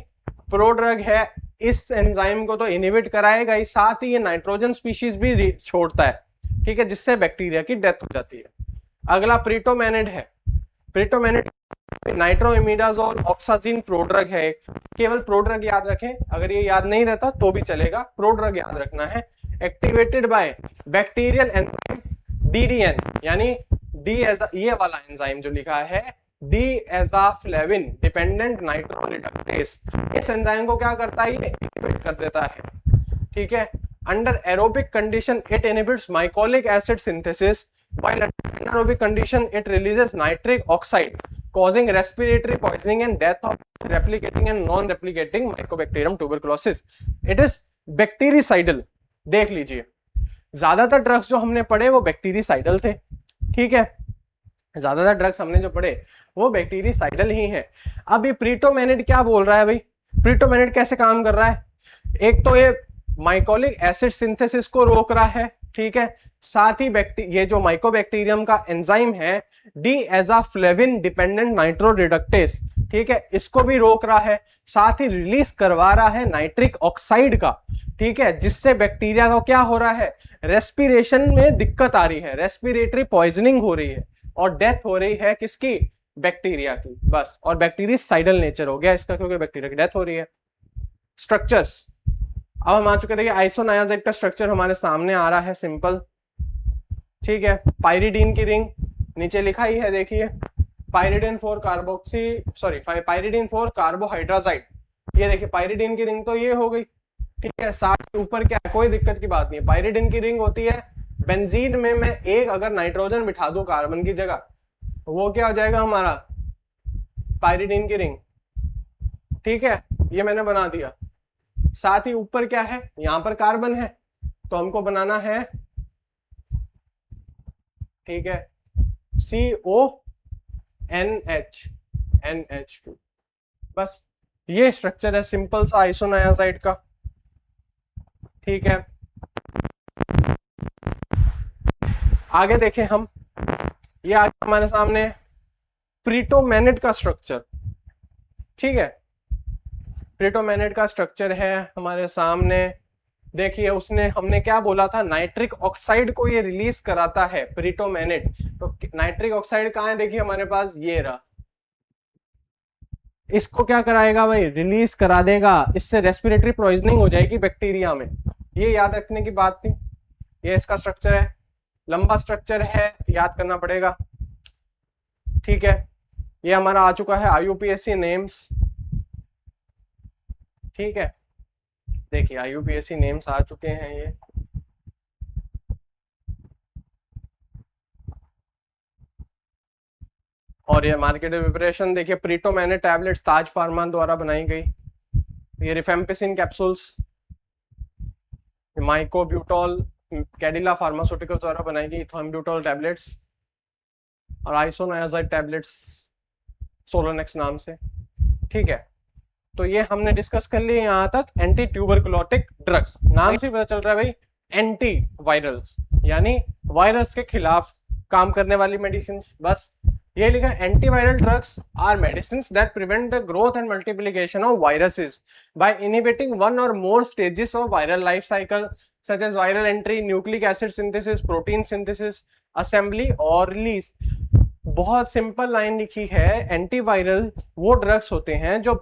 प्रोड्रग है, इस एंजाइम को तो इनहिबिट कराएगा ही, साथ ही ये नाइट्रोजन स्पीशीज भी छोड़ता है, ठीक है, जिससे बैक्टीरिया की डेथ हो जाती है। अगला प्रीटोमेनिड है, प्रीटोमेनिड नाइट्रोइमिडाजोल ऑक्साजिन प्रोड्रग है, केवल प्रोड्रग याद रखें, अगर ये याद नहीं रहता तो भी चलेगा, प्रोड्रग याद रखना है। Activated bye bacterial enzyme DDN, यानी ये वाला एंजाइम जो लिखा है डीएजाफ्लेविन डिपेंडेंट नाइट्रोरिडक्टेस, इस एंजाइम को क्या करता है, ये इनहिबिट कर देता है, ठीक है। Under aerobic condition it inhibits mycolic acid synthesis, while under anaerobic condition it releases nitric oxide causing respiratory poisoning and death of replicating and non-replicating mycobacterium tuberculosis. It is bactericidal. देख लीजिए ज्यादातर drugs जो हमने पढ़े वो bactericidal थे, ठीक है, ज्यादातर ड्रग्स हमने जो पढ़े वो बैक्टीरिसाइडल ही है। अब ये प्रीटोमेनिड क्या बोल रहा है भाई, प्रीटोमेनिड कैसे काम कर रहा है, एक तो ये माइकोलिक एसिड सिंथेसिस को रोक रहा है, ठीक है, साथ ही ये जो माइकोबैक्टीरियम का एंजाइम है डीएजाफ्लेविन डिपेंडेंट नाइट्रोरिडक्टेस, ठीक है, इसको भी रोक रहा है, साथ ही रिलीज करवा रहा है नाइट्रिक ऑक्साइड का, ठीक है, जिससे बैक्टीरिया को क्या हो रहा है, रेस्पिरेशन में दिक्कत आ रही है, रेस्पिरेटरी पॉइजनिंग हो रही है और डेथ हो रही है किसकी, बैक्टीरिया की, बस। और बैक्टीरियासाइडल नेचर हो गया इसका, क्योंकि बैक्टीरिया की डेथ हो रही है। स्ट्रक्चर्स, अब हम आ चुके हैं, देखिए आइसोनायाजाइड का स्ट्रक्चर हमारे सामने आ रहा है, सिंपल, ठीक है। पाइरिडीन की रिंग नीचे लिखा ही है, देखिए, पाइरिडीन 4 कार्बोक्सी सॉरी पाइरिडीन 4 कार्बोहाइड्राजाइड, ये देखिए पाइरिडीन की रिंग तो ये हो गई, ठीक है। साथ के ऊपर क्या है, कोई दिक्कत की बात नहीं है, पाइरिडीन की रिंग होती है। बेंजीन में मैं एक अगर नाइट्रोजन बिठा दूं कार्बन की जगह, वो क्या हो जाएगा हमारा, पाइरिडीन की रिंग, ठीक है, ये मैंने बना दिया। साथ ही ऊपर क्या है, यहां पर कार्बन है, तो हमको बनाना है, ठीक है, CONH, बस। ये स्ट्रक्चर है सिंपल सा आइसोनायाजाइड का, ठीक है। आगे देखें हम, ये आगे हमारे सामने प्रीटोमेनेट का स्ट्रक्चर, ठीक है, प्रीटोमेनेट का स्ट्रक्चर है हमारे सामने। देखिए उसने, हमने क्या बोला था, नाइट्रिक ऑक्साइड को ये रिलीज कराता है प्रीटोमेनेट, तो नाइट्रिक ऑक्साइड कहाँ है, देखिए हमारे पास ये रहा, इसको क्या कराएगा भाई, रिलीज करा देगा, इससे रेस्पिरेटरी पॉइजनिंग हो जाएगी बैक्टीरिया में, ये याद रखने की बात थी। ये इसका स्ट्रक्चर है, लंबा स्ट्रक्चर है, याद करना पड़ेगा, ठीक है। ये हमारा आ चुका है IUPAC नेम्स, ठीक है, देखिए IUPAC नेम्स आ चुके हैं ये, और ये मार्केट प्रिपरेशन देखिए, प्रीटोमेनेट टैबलेट्स ताज फार्मा द्वारा बनाई गई, ये रिफेम्पिसिन कैप्सूल्स माइकोब्यूटॉल कैडिला फार्मास्यूटिकल्स द्वारा बनाई गई इथोम्ब्यूटॉल टैबलेट्स, और आइसोनायाजाइड टैबलेट्स सोलोनेक्स नाम से, ठीक है। तो ये हमने डिस्कस कर लिए यहां तक एंटी ट्यूबरकुलोटिक ड्रग्स, नाम से पता चल रहा है भाई, एंटी वायरल्स, यानी वायरस के खिलाफ काम करने वाली मेडिसिन, बस। ये लिखा, antiviral drugs are medicine that prevent the growth and multiplication of viruses by inhibiting one और more stages of viral life cycle such as viral entry, nucleic acid synthesis, protein synthesis, assembly और release. बहुत simple line लिखी है, antiviral वो drugs होते हैं जो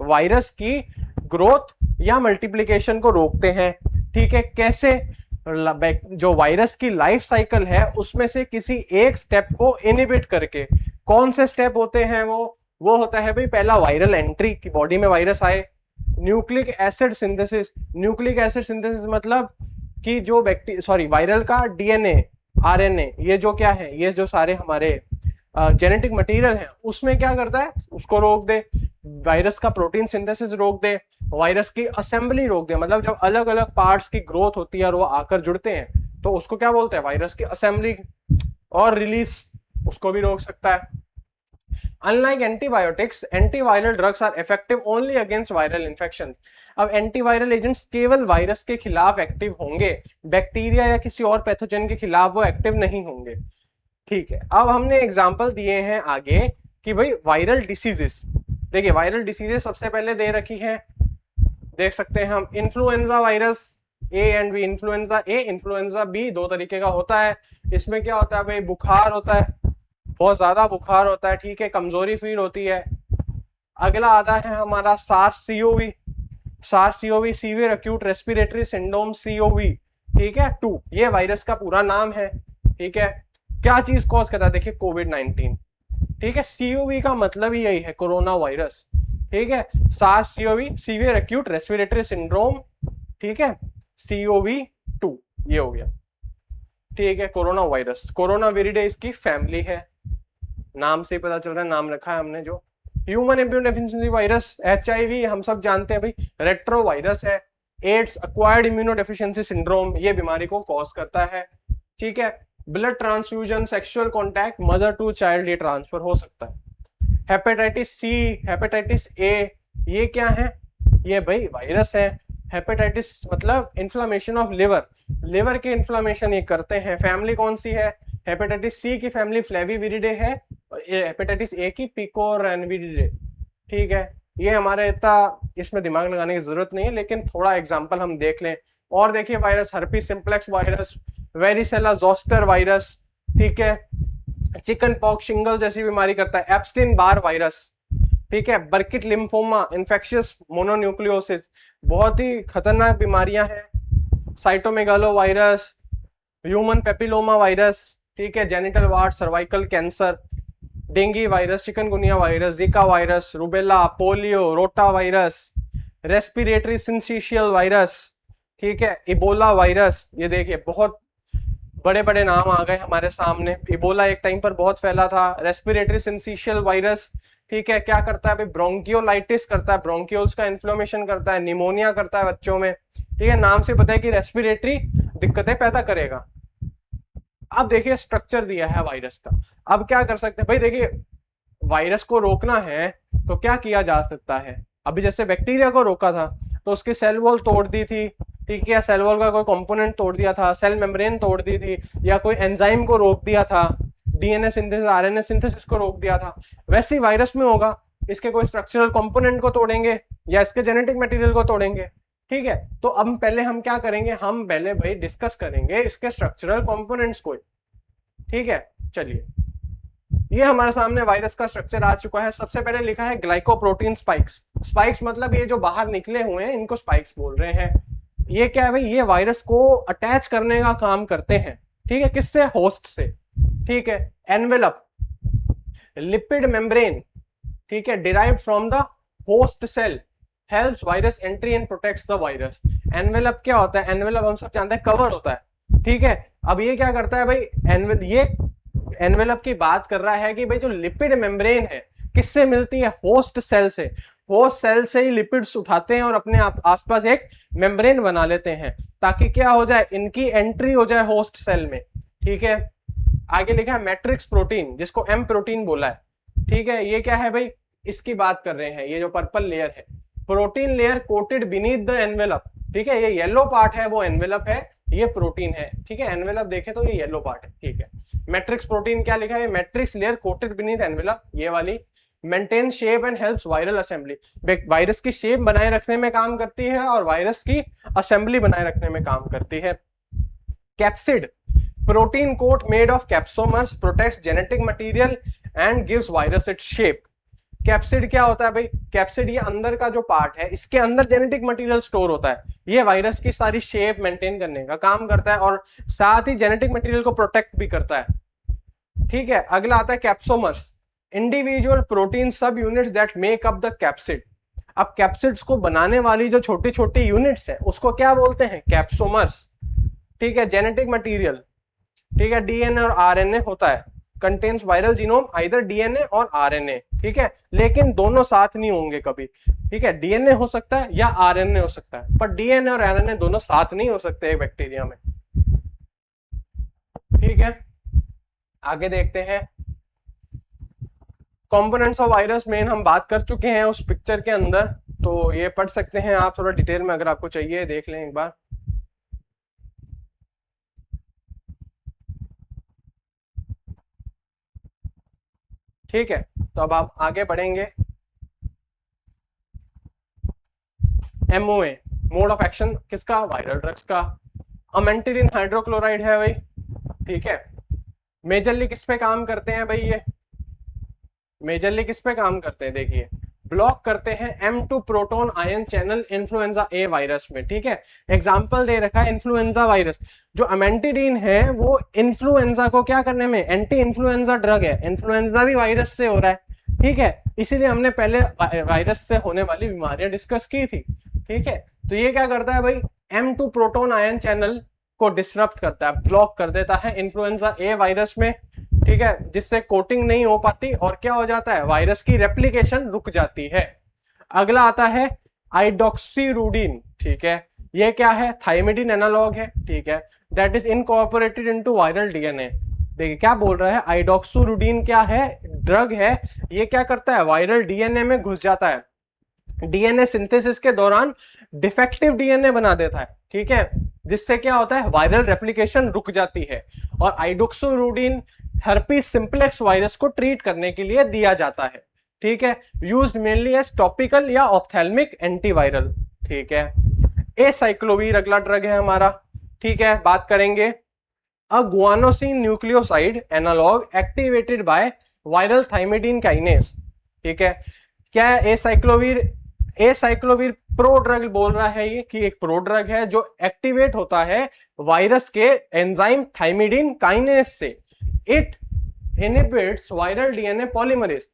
virus की ग्रोथ या मल्टीप्लिकेशन को रोकते हैं, ठीक है। कैसे, जो वायरस की लाइफ साइकिल है उसमें से किसी एक स्टेप को इनहिबिट करके। कौन से स्टेप होते हैं वो होता है भाई, पहला वायरल एंट्री, की बॉडी में वायरस आए, nucleic acid synthesis, nucleic acid synthesis मतलब कि जो वायरल का DNA RNA, ये जो क्या है, ये जो सारे हमारे जेनेटिक मटेरियल है उसमें क्या करता है, उसको रोक दे, वायरस का प्रोटीन सिंथेसिस रोक दे, वायरस की असेंबली रोक दे, मतलब जब अलग अलग पार्ट्स की ग्रोथ होती है और वो आकर जुड़ते हैं तो उसको क्या बोलते हैं, वायरस की असेंबली, और रिलीज उसको भी रोक सकता है। Unlike antibiotics, antiviral drugs are effective only against viral infections. अब एंटीवायरल एजेंट्स केवल वायरस के खिलाफ एक्टिव होंगे, बैक्टीरिया या किसी और पैथोजन के खिलाफ वो एक्टिव नहीं होंगे, ठीक है। अब हमने एग्जांपल दिए हैं आगे कि भाई वायरल डिसीजेस, देखिए वायरल डिसीजेस सबसे पहले दे रखी है, देख सकते हैं हम, influenza virus A and B, influenza A influenza B दो तरीके का होता है। इसमें क्या होता है भाई, बुखार होता है, बहुत ज्यादा बुखार होता है, ठीक है, कमजोरी फील होती है। अगला आता है हमारा SARS-CoV, SARS-CoV severe acute respiratory syndrome CoV, ठीक है 2, ये वायरस का पूरा नाम है, ठीक है। क्या चीज कॉज करता है, देखिए कोविड-19, ठीक है। CoV का मतलब ही यही है, कोरोना वायरस, ठीक है। SARS-CoV severe acute respiratory syndrome, ठीक है, CoV-2 ये हो गया, ठीक है। कोरोना वायरस, कोरोना विरिडे इसकी फैमिली है, नाम से पता चल रहा है, नाम रखा है हमने जो। Human immune deficiency virus HIV हम सब जानते हैं भाई, रेट्रो वायरस है। AIDS acquired immunodeficiency syndrome, ये बीमारी को कॉज करता है, ठीक है। Blood transfusion, sexual contact, mother to child, ये ट्रांसफर हो सकता है। हेपेटाइटिस C, हेपेटाइटिस A, ये क्या है, ये भाई वायरस है। हेपेटाइटिस मतलब इन्फ्लामेशन ऑफ लिवर, लिवर के इन्फ्लामेशन ये करते हैं। फैमिली कौन सी है, हेपेटाइटिस C की फैमिली फ्लेविविरिडे है, हेपेटाइटिस A की पिकोरेनिविरिडे, ठीक है, ये हमारे इतना इसमें दिमाग लगाने की जरूरत नहीं है, लेकिन थोड़ा एग्जांपल हम देख लें। और देखिए virus, herpes simplex virus, varicella zoster virus, ठीक है, चिकन पॉक्स शिंगल जैसी बीमारी करता है, एप्स्टीन बार वायरस, ठीक है, बर्किट लिम्फोमा, इन्फेक्शियस मोनोन्यूक्लियोसिस, बहुत ही खतरनाक बीमारियां हैं, cytomegalo virus, human papilloma virus, ठीक है, genital wart, cervical cancer, dengue virus, chikungunya virus, zika virus, rubella, polio, rota virus, respiratory syncytial virus, ठीक है, इबोला वायरस। ये देखिए बहुत बड़े बड़े नाम आ गए हमारे सामने। इबोला एक टाइम पर बहुत फैला था। रेस्पिरेटरी सिंसिशियल वायरस, ठीक है, क्या करता है भाई, ब्रोंकियोलाइटिस करता है, ब्रोंकियोल्स का इन्फ्लेमेशन करता है, निमोनिया करता है बच्चों में, ठीक है, नाम से पता है कि रेस्पिरेटरी दिक्कतें पैदा करेगा। अब देखिए स्ट्रक्चर दिया है वायरस का, अब क्या कर सकते हैं भाई, देखिए वायरस को रोकना है तो क्या किया जा सकता है। अभी जैसे बैक्टीरिया को रोका था तो उसकी सेल वॉल तोड़ दी थी, ठीक है, सेल वॉल का कोई कंपोनेंट तोड़ दिया था, सेल मेम्ब्रेन तोड़ दी थी, या कोई एंजाइम को रोक दिया था, डीएनए सिंथेसिस, आरएनए सिंथेसिस को रोक दिया था। वैसे ही वायरस में होगा, इसके कोई स्ट्रक्चरल कंपोनेंट को तोड़ेंगे या इसके जेनेटिक मटेरियल को तोड़ेंगे, ठीक है। तो अब पहले हम क्या करेंगे, हम पहले भाई डिस्कस करेंगे इसके स्ट्रक्चरल कंपोनेंट्स को, ठीक है। चलिए, ये हमारे सामने वायरस का स्ट्रक्चर आ चुका है। सबसे पहले लिखा है ग्लाइकोप्रोटीन स्पाइक्स। स्पाइक्स मतलब ये जो बाहर निकले हुए हैं इनको स्पाइक्स बोल रहे हैं। ये क्या है भाई, ये वायरस को अटैच करने का काम करते हैं, ठीक है, किससे, होस्ट से, ठीक है। एनवेलप, लिपिड मेम्ब्रेन, ठीक है, derived from the host cell, helps virus entry and protects the virus. Envelope क्या होता है, एनवेलप हम सब जानते हैं कवर होता है, ठीक है। अब ये क्या करता है भाई, ये एनवेलप की बात कर रहा है कि भाई जो लिपिड मेम्ब्रेन है किससे मिलती है, होस्ट सेल से। होस्ट सेल से ही लिपिड्स उठाते हैं और अपने आसपास एक मेम्ब्रेन बना लेते हैं ताकि क्या हो जाए, इनकी एंट्री हो जाए होस्ट सेल में, ठीक है। आगे लिखा है मैट्रिक्स प्रोटीन, जिसको एम प्रोटीन बोला है, ठीक है। ये क्या है भाई, इसकी बात कर रहे हैं, ये जो पर्पल लेयर है, protein layer coated beneath the envelope, ठीक है। ये येलो पार्ट है वो एनवेलप है, ये प्रोटीन है, ठीक है। एनवेलप देखें तो ये येलो पार्ट है, ठीक है। मैट्रिक्स प्रोटीन क्या लिखा है, matrix layer coated beneath envelope, ये वाली। Maintain shape and helps viral assembly, virus की शेप बनाए रखने में काम करती है और वायरस की असेंबली बनाए रखने में काम करती है। Capsid, protein coat made of capsomers, protects genetic material and gives virus its shape. Capsid क्या होता है भाई, कैप्सिड ये अंदर का जो पार्ट है, इसके अंदर जेनेटिक मटेरियल स्टोर होता है, ये वायरस की सारी शेप मेंटेन करने का काम करता है और साथ ही जेनेटिक मटेरियल को प्रोटेक्ट भी करता है, ठीक है। अगला आता है कैप्सोमर्स, इंडिविजुअल प्रोटीन सब units that make up the capsid. अब कैप्सिड्स को बनाने वाली जो छोटी छोटी यूनिट्स है उसको क्या बोलते हैं, कैप्सोमर्स, ठीक है। जेनेटिक मटेरियल, ठीक है, डीएनए और आरएनए होता है, contains viral genome, either DNA और आरएनए, ठीक है, लेकिन दोनों साथ नहीं होंगे कभी, ठीक है। डीएनए हो सकता है या आरएनए हो सकता है, पर डीएनए और आरएनए दोनों साथ नहीं हो सकते बैक्टीरिया में, ठीक है। आगे देखते हैं कंपोनेंट्स ऑफ वायरस, मेन हम बात कर चुके हैं उस पिक्चर के अंदर, तो ये पढ़ सकते हैं आप थोड़ा डिटेल में, अगर आपको चाहिए देख लें एक बार। ठीक है, तो अब आप आगे बढ़ेंगे। एमओए, मोड ऑफ एक्शन किसका, वायरल ड्रग्स का। अमेंटिडिन हाइड्रोक्लोराइड है भाई, ठीक है। मेजरली किस पे काम करते हैं भाई, ये मेजरली किस पे काम करते हैं, देखिए ब्लॉक करते हैं M2 proton ion channel influenza ए वायरस में, ठीक है। एग्जांपल दे रखा है इन्फ्लुएंजा वायरस, जो अमेंटिडिन है वो इन्फ्लुएंजा को क्या करने में, एंटी इन्फ्लुएंजा ड्रग है, इन्फ्लुएंजा भी वायरस से हो रहा है, ठीक है, इसीलिए हमने पहले वायरस से होने वाली बीमारियां डिस्कस की थी, ठीक है। तो ये क्या करता है भाई, M2 प्रोटॉन आयन चैनल को डिसरप्ट करता है, ब्लॉक कर देता है इन्फ्लुएंजा ए वायरस में, ठीक है, जिससे कोटिंग नहीं हो पाती और क्या हो जाता है, वायरस की रेप्लिकेशन रुक जाती है। अगला आता है आइडोक्सीरुडिन, ठीक है, ये क्या है, थाइमिडिन एनालॉग है, ठीक है, that is incorporated into viral DNA. देखिए क्या बोल रहा है, आइडोक्सीरुडिन क्या है, ड्रग है, ये क्या करता है, वायरल डीएनए में घुस जाता है, डीएनए सिंथेसिस के दौरान डिफेक्टिव डीएनए बना देता है, ठीक है, जिससे क्या होता है, वायरल रेप्लिकेशन रुक जाती है। और आइडोक्सीरुडिन हर्पीस सिंप्लेक्स वायरस को ट्रीट करने के लिए दिया जाता है, ठीक है, यूज्ड मेनली एज टॉपिकल या ऑप्थेल्मिक एंटीवायरल, ठीक है। एसाइक्लोवीर अगला ड्रग है हमारा, ठीक है, बात करेंगे a guanosine nucleoside analog activated by viral thymidine kinase, ठीक है। क्या है एसाइक्लोवीर? एसाइक्लोवीर प्रो ड्रग बोल रहा है ये कि एक प्रो ड्रग है जो एक्टिवेट होता है वायरस के एंजाइम थाइमिडीन काइनेस से। It inhibits viral DNA polymerase,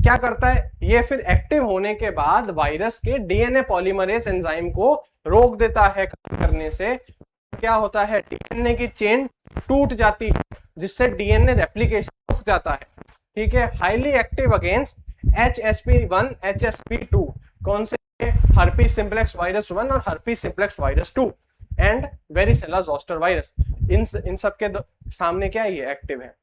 क्या करता है ये, फिर एक्टिव होने के बाद वायरस के डीएनए पॉलीमरेज एंजाइम को रोक देता है करने से। क्या होता है, डीएनए की चेन टूट जाती है जिससे डीएनए रेप्लिकेशन रुक जाता है, ठीक है। Highly active against HSP1 HSP2, कौन से, हर्पीस सिंप्लेक्स वायरस 1 और herpes simplex virus 2 and varicella zoster virus, इन सब के सामने क्या है, ये एक्टिव है।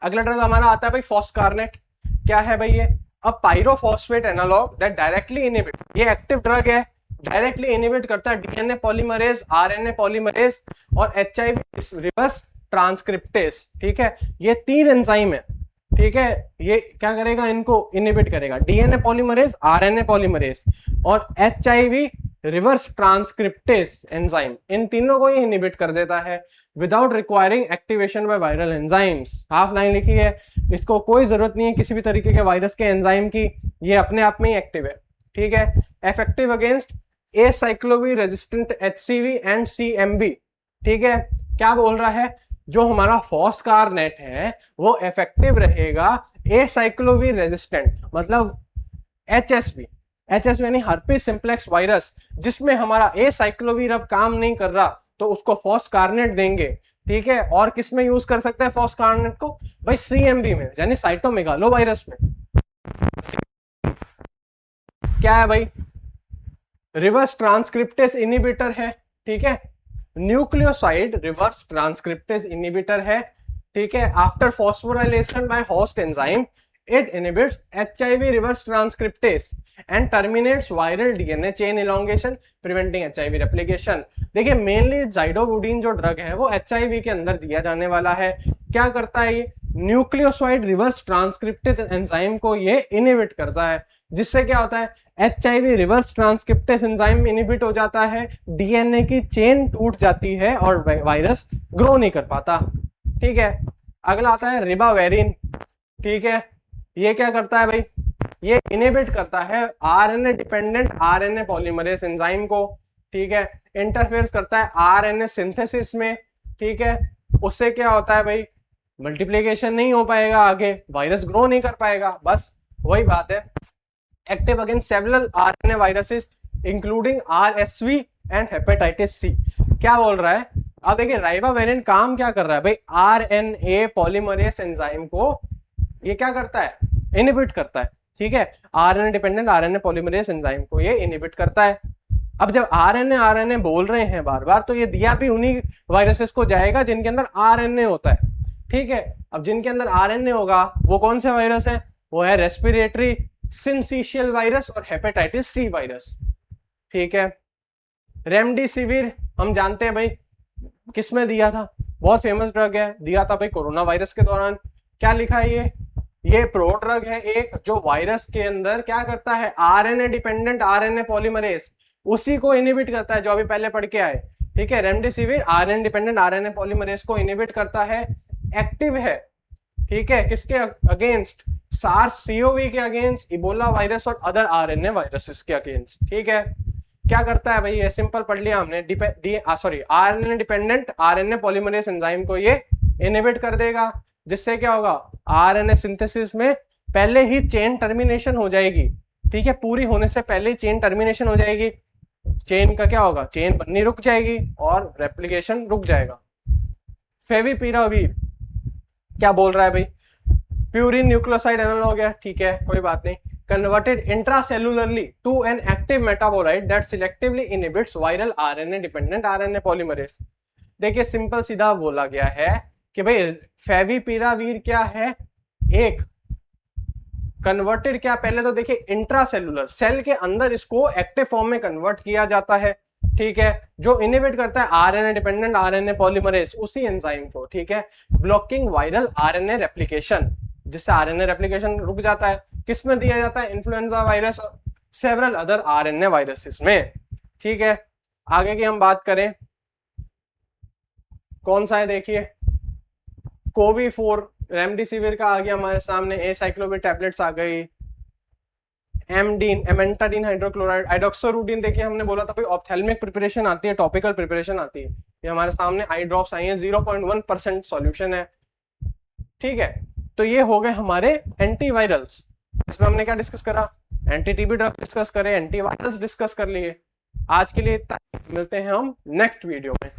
अगला ड्रग हमारा आता है भाई फॉस्कारनेट, क्या है भाई ये, अब pyrophosphate analog that directly inhibit, ये एक्टिव ड्रग है, डायरेक्टली इनहिबिट करता है डीएनए पॉलीमरेज, आरएनए पॉलीमरेज और एचआईवी रिवर्स ट्रांसक्रिप्टेस, ठीक है। ये 3 एंजाइम है, ठीक है, ये क्या करेगा, इनको इनहिबिट करेगा, डीएनए पॉलीमरेज, आरएनए पॉलीमरेज और एचआईवी रिवर्स ट्रांसक्रिप्टेस एंजाइम, इन तीनों को ये इनहिबिट कर देता है without requiring activation bye viral enzymes. Half line लिखी है, इसको कोई जरूरत नहीं है किसी भी तरीके के वायरस के एंजाइम की, ये अपने आप में ही एक्टिव है, ठीक है। Effective against acyclovir resistant HCV and CMV, ठीक है। क्या बोल रहा है, जो हमारा फॉस्कारनेट है वो इफेक्टिव रहेगा एसाइक्लोवी रेजिस्टेंट, मतलब एचएसवी यानी हर्पीस सिंप्लेक्स वायरस, जिसमें हमारा एसाइक्लोवीर अब काम नहीं कर रहा तो उसको फॉस्कारनेट देंगे, ठीक है। और किस में यूज कर सकते हैं फॉस्कारनेट को, भाई सीएमवी में, यानी साइटोमेगालो वायरस में। क्या है भाई, रिवर्स ट्रांसक्रिप्टेस इनहिबिटर है, ठीक है, न्यूक्लियोसाइड रिवर्स ट्रांसक्रिप्टेस इनहिबिटर है, ठीक है। After phosphorylation by host enzyme it inhibits HIV reverse transcriptase and terminates viral DNA chain elongation preventing HIV replication। देखिए मेनली जाइडोवुडीन जो ड्रग है वो HIV के अंदर दिया जाने वाला है। क्या करता है ये, न्यूक्लियोसाइड रिवर्स ट्रांसक्रिप्टेज एंजाइम को ये इनहिबिट करता है, जिससे क्या होता है HIV reverse transcriptase enzyme inhibit हो जाता है, डीएनए की चेन टूट जाती है और वायरस ग्रो नहीं कर पाता, ठीक है। अगला आता है रिबावेरिन, ठीक है, ये क्या करता है भाई, ये इनहिबिट करता है RNA dependent RNA polymerase enzyme को, ठीक है, इंटरफेयर करता है आरएनए सिंथेसिस में, ठीक है। उससे क्या होता है भाई, मल्टीप्लिकेशन नहीं हो पाएगा, आगे वायरस ग्रो नहीं कर पाएगा, बस वही बात है। Active against several RNA viruses including RSV and hepatitis C. क्या बोल रहा है, अब देखिए राइबावेरिन काम क्या कर रहा है भाई, आरएनए पॉलीमरेज एंजाइम को ये क्या करता है, इनहिबिट करता है, ठीक है, RNA dependent RNA polymerase enzyme को ये इनहिबिट करता है। अब जब आरएनए बोल रहे हैं बार बार, तो ये दिया भी उन्हीं वायरसेस को जाएगा जिनके अंदर आरएनए होता है, ठीक है। अब जिनके अंदर आरएनए होगा वो कौन से वायरस है, वो है रेस्पिरेटरी सिंसीशियल वायरस और हेपेटाइटिस सी वायरस, ठीक है। रेमडेसिविर हम जानते हैं भाई किसमें दिया था, बहुत फेमस ड्रग है, दिया था भाई कोरोना वायरस के दौरान। क्या लिखा है ये प्रो ड्रग है एक, जो वायरस के अंदर क्या करता है, आरएनए डिपेंडेंट आरएनए पॉलीमरेज, उसी को इनहिबिट करता है जो अभी पहले पढ़ के आए, ठीक है। Remdesivir RNA dependent RNA polymerase को इनहिबिट करता है, एक्टिव है, ठीक है, किसके अगेंस्ट, सार्स-CoV के अगेंस्ट, इबोला वायरस और अदर आरएनए वायरसेस के अगेंस्ट, ठीक है। क्या करता है भाई, ये सिंपल पढ़ लिया हमने, RNA dependent RNA polymerase enzyme को ये इनहिबिट कर देगा, जिससे क्या होगा, आरएनए सिंथेसिस में पहले ही चेन टर्मिनेशन हो जाएगी, ठीक है, पूरी होने से पहले ही चेन टर्मिनेशन हो जाएगी, चेन का क्या होगा, चेन बननी रुक जाएगी और रेप्लिकेशन रुक जाएगा। फेविपिराविर क्या बोल रहा है भाई, प्यूरिन न्यूक्लियोसाइड एनालॉग है, ठीक है, कोई बात नहीं, converted intracellularly to an active metabolite that selectively inhibits viral RNA dependent RNA polymerase. देखिए सिंपल सीधा बोला गया है कि भाई फेविपिराविर क्या है, एक कन्वर्टेड, क्या पहले तो देखिए इंट्रासेलुलर, सेल के अंदर इसको एक्टिव फॉर्म में कन्वर्ट किया जाता है, ठीक है, जो इनहिबिट करता है आरएनए डिपेंडेंट आरएनए पॉलीमरेज, उसी एंजाइम को, ठीक है, ब्लॉकिंग वायरल आरएनए रेप्लिकेशन, जिससे आरएनए रेप्लिकेशन रुक जाता है। किस में दिया जाता है, इन्फ्लुएंजा वायरस और सेवरल अदर आरएनए वायरसेस में। ठीक है, आगे की हम बात करें, कौन सा है, देखिए कोवी4, रेमडेसिविर का आ गया हमारे सामने, एसाइक्लोविर टैबलेट्स आ गई, एमडीन, एमेंटाडीन हाइड्रोक्लोराइड, आइडोक्सोरूटीन, देखिए हमने बोला था कोई ऑप्थेल्मिक प्रिपरेशन आती है, टॉपिकल प्रिपरेशन आती है, ये हमारे सामने आई ड्रॉप्स आई है, 0.1% सॉल्यूशन है। ठीक है, तो ये हो गए हमारे एंटीवायरल्स। इसमें हमने क्या डिस्कस करा, एंटी टीबी ड्रग डिस्कस करे, एंटीवायरल्स डिस्कस कर लिए। आज के लिए इतना, मिलते हैं हम नेक्स्ट वीडियो में।